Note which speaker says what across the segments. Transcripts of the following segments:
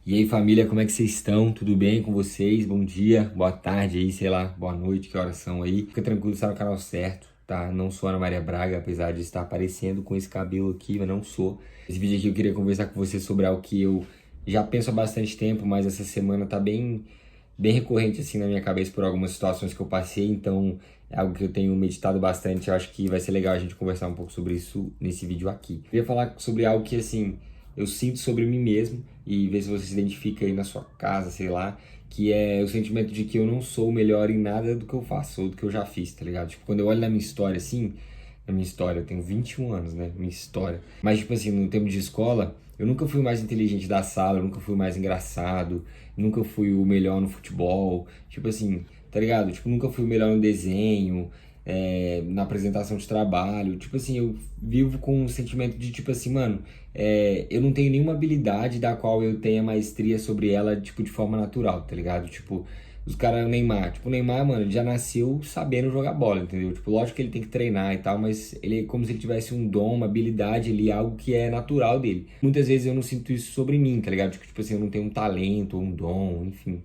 Speaker 1: E aí, família, como é que vocês estão? Tudo bem com vocês? Bom dia, boa tarde aí, sei lá, boa noite, que horas são aí? Fica tranquilo, está no canal certo, tá? Não sou Ana Maria Braga, apesar de estar aparecendo com esse cabelo aqui, mas não sou. Esse vídeo aqui eu queria conversar com você sobre algo que eu já penso há bastante tempo, mas essa semana tá bem recorrente assim na minha cabeça por algumas situações que eu passei, então é algo que eu tenho meditado bastante. Eu acho que vai ser legal a gente conversar um pouco sobre isso nesse vídeo aqui. Eu queria falar sobre algo que assim eu sinto sobre mim mesmo e ver se você se identifica aí na sua casa, sei lá, que é o sentimento de que eu não sou o melhor em nada do que eu faço ou do que eu já fiz, tá ligado? Tipo, quando eu olho na minha história assim, na minha história, eu tenho 21 anos, né? Minha história. Mas, tipo assim, no tempo de escola, eu nunca fui o mais inteligente da sala, eu nunca fui o mais engraçado, nunca fui o melhor no futebol, tipo assim, tá ligado? Tipo, nunca fui o melhor no desenho, na apresentação de trabalho. Tipo assim, eu vivo com um sentimento de, tipo assim, mano, eu não tenho nenhuma habilidade da qual eu tenha maestria sobre ela, tipo, de forma natural, tá ligado? Tipo, os caras, o Neymar, tipo, o Neymar, mano, ele já nasceu sabendo jogar bola, entendeu? Tipo, lógico que ele tem que treinar e tal, mas ele é como se ele tivesse um dom, uma habilidade ali, algo que é natural dele. Muitas vezes eu não sinto isso sobre mim, tá ligado? Tipo assim, eu não tenho um talento, um dom, enfim.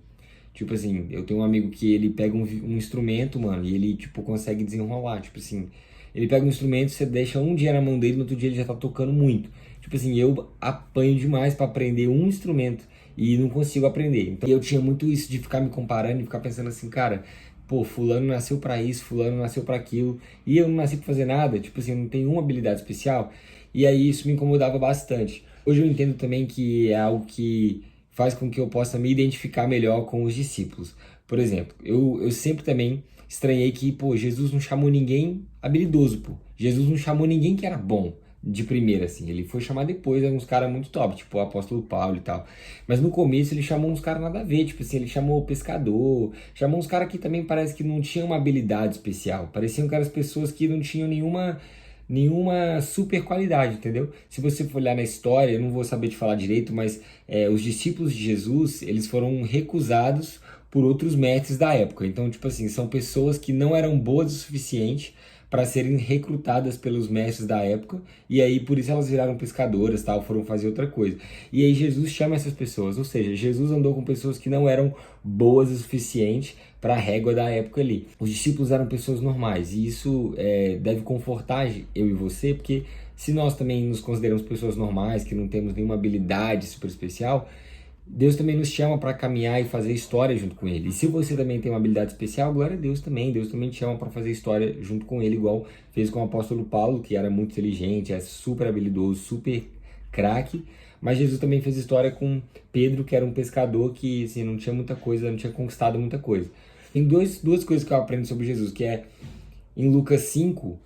Speaker 1: Tipo assim, eu tenho um amigo que ele pega um instrumento, mano, e ele, tipo, consegue desenrolar. Tipo assim, ele pega um instrumento, você deixa um dia na mão dele, no outro dia ele já tá tocando muito. Tipo assim, eu apanho demais pra aprender um instrumento e não consigo aprender. Então eu tinha muito isso de ficar me comparando e ficar pensando assim, cara, pô, fulano nasceu pra isso, fulano nasceu pra aquilo, e eu não nasci pra fazer nada, tipo assim, eu não tenho uma habilidade especial. E aí isso me incomodava bastante. Hoje eu entendo também que é algo que faz com que eu possa me identificar melhor com os discípulos. Por exemplo, eu sempre também estranhei que, pô, Jesus não chamou ninguém habilidoso, pô. Jesus não chamou ninguém que era bom de primeira, assim. Ele foi chamar depois, uns caras muito top, tipo o apóstolo Paulo e tal. Mas no começo ele chamou uns caras nada a ver, tipo assim, ele chamou pescador, chamou uns caras que também parece que não tinham uma habilidade especial. Pareciam caras pessoas que não tinham nenhuma super qualidade, entendeu? Se você for olhar na história, eu não vou saber te falar direito, mas os discípulos de Jesus, eles foram recusados por outros mestres da época. Então, tipo assim, são pessoas que não eram boas o suficiente para serem recrutadas pelos mestres da época, e aí por isso elas viraram pescadoras, tal, foram fazer outra coisa. E aí Jesus chama essas pessoas, ou seja, Jesus andou com pessoas que não eram boas o suficiente para a régua da época ali. Os discípulos eram pessoas normais, e isso deve confortar eu e você, porque se nós também nos consideramos pessoas normais, que não temos nenhuma habilidade super especial, Deus também nos chama para caminhar e fazer história junto com Ele. E se você também tem uma habilidade especial, glória a Deus também. Deus também te chama para fazer história junto com Ele, igual fez com o apóstolo Paulo, que era muito inteligente, é super habilidoso, super craque. Mas Jesus também fez história com Pedro, que era um pescador que assim, não tinha muita coisa, não tinha conquistado muita coisa. Tem duas coisas que eu aprendo sobre Jesus, que é em Lucas 5,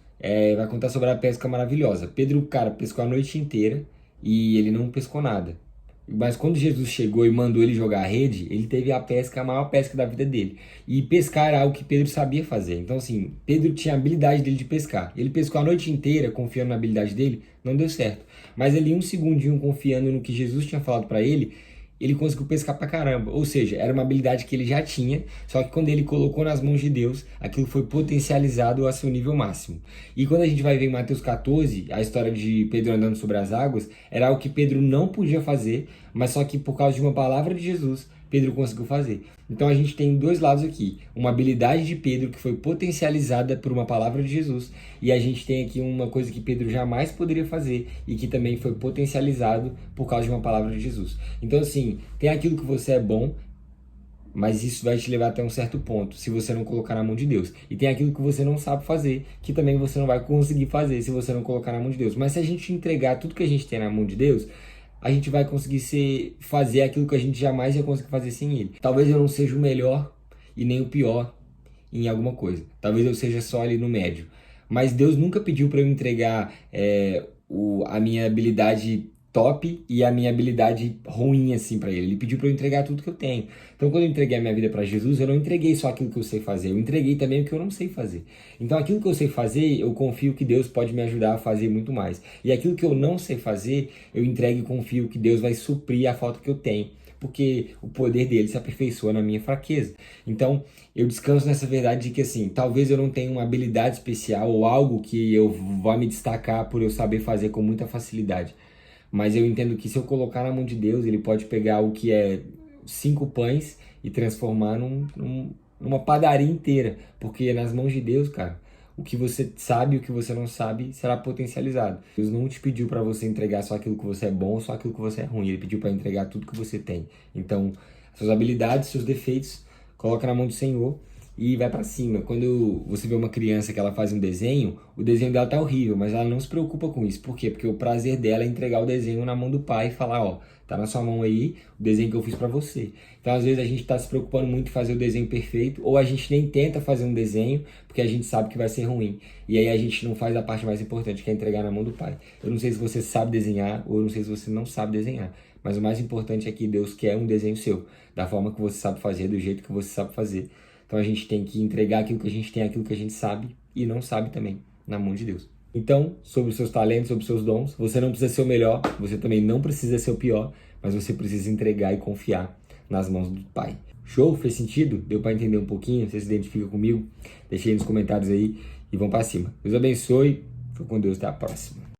Speaker 1: vai contar sobre a pesca maravilhosa. Pedro, cara, pescou a noite inteira e ele não pescou nada. Mas quando Jesus chegou e mandou ele jogar a rede, ele teve a pesca, a maior pesca da vida dele. E pescar era algo que Pedro sabia fazer. Então, assim, Pedro tinha a habilidade dele de pescar. Ele pescou a noite inteira, confiando na habilidade dele, não deu certo. Mas ele, um segundinho confiando no que Jesus tinha falado para ele conseguiu pescar pra caramba. Ou seja, era uma habilidade que ele já tinha, só que quando ele colocou nas mãos de Deus, aquilo foi potencializado a seu nível máximo. E quando a gente vai ver em Mateus 14, a história de Pedro andando sobre as águas, era algo que Pedro não podia fazer, mas só que por causa de uma palavra de Jesus, Pedro conseguiu fazer. Então a gente tem dois lados aqui. Uma habilidade de Pedro que foi potencializada por uma palavra de Jesus, e a gente tem aqui uma coisa que Pedro jamais poderia fazer e que também foi potencializado por causa de uma palavra de Jesus. Então assim, tem aquilo que você é bom, mas isso vai te levar até um certo ponto, se você não colocar na mão de Deus. E tem aquilo que você não sabe fazer, que também você não vai conseguir fazer se você não colocar na mão de Deus. Mas se a gente entregar tudo que a gente tem na mão de Deus, a gente vai conseguir fazer aquilo que a gente jamais ia conseguir fazer sem Ele. Talvez eu não seja o melhor e nem o pior em alguma coisa. Talvez eu seja só ali no médio. Mas Deus nunca pediu para eu entregar a minha habilidade top e a minha habilidade ruim assim para ele. Ele pediu para eu entregar tudo que eu tenho. Então, quando eu entreguei a minha vida para Jesus, eu não entreguei só aquilo que eu sei fazer, eu entreguei também o que eu não sei fazer. Então, aquilo que eu sei fazer, eu confio que Deus pode me ajudar a fazer muito mais. E aquilo que eu não sei fazer, eu entrego e confio que Deus vai suprir a falta que eu tenho, porque o poder dele se aperfeiçoa na minha fraqueza. Então, eu descanso nessa verdade de que, assim, talvez eu não tenha uma habilidade especial ou algo que eu vá me destacar por eu saber fazer com muita facilidade. Mas eu entendo que se eu colocar na mão de Deus, Ele pode pegar o que é 5 pães e transformar numa padaria inteira. Porque nas mãos de Deus, cara, o que você sabe e o que você não sabe será potencializado. Deus não te pediu para você entregar só aquilo que você é bom ou só aquilo que você é ruim. Ele pediu para entregar tudo que você tem. Então, suas habilidades, seus defeitos, coloca na mão do Senhor e vai para cima. Quando você vê uma criança que ela faz um desenho, o desenho dela tá horrível, mas ela não se preocupa com isso. Por quê? Porque o prazer dela é entregar o desenho na mão do pai e falar, ó, tá na sua mão aí o desenho que eu fiz para você. Então, às vezes a gente tá se preocupando muito em fazer o desenho perfeito, ou a gente nem tenta fazer um desenho, porque a gente sabe que vai ser ruim. E aí a gente não faz a parte mais importante, que é entregar na mão do pai. Eu não sei se você sabe desenhar, ou eu não sei se você não sabe desenhar. Mas o mais importante é que Deus quer um desenho seu, da forma que você sabe fazer, do jeito que você sabe fazer. Então a gente tem que entregar aquilo que a gente tem, aquilo que a gente sabe e não sabe também, na mão de Deus. Então, sobre os seus talentos, sobre os seus dons, você não precisa ser o melhor, você também não precisa ser o pior, mas você precisa entregar e confiar nas mãos do Pai. Show? Fez sentido? Deu para entender um pouquinho? Você se identifica comigo? Deixa aí nos comentários aí e vamos para cima. Deus abençoe. Fica com Deus. Até a próxima.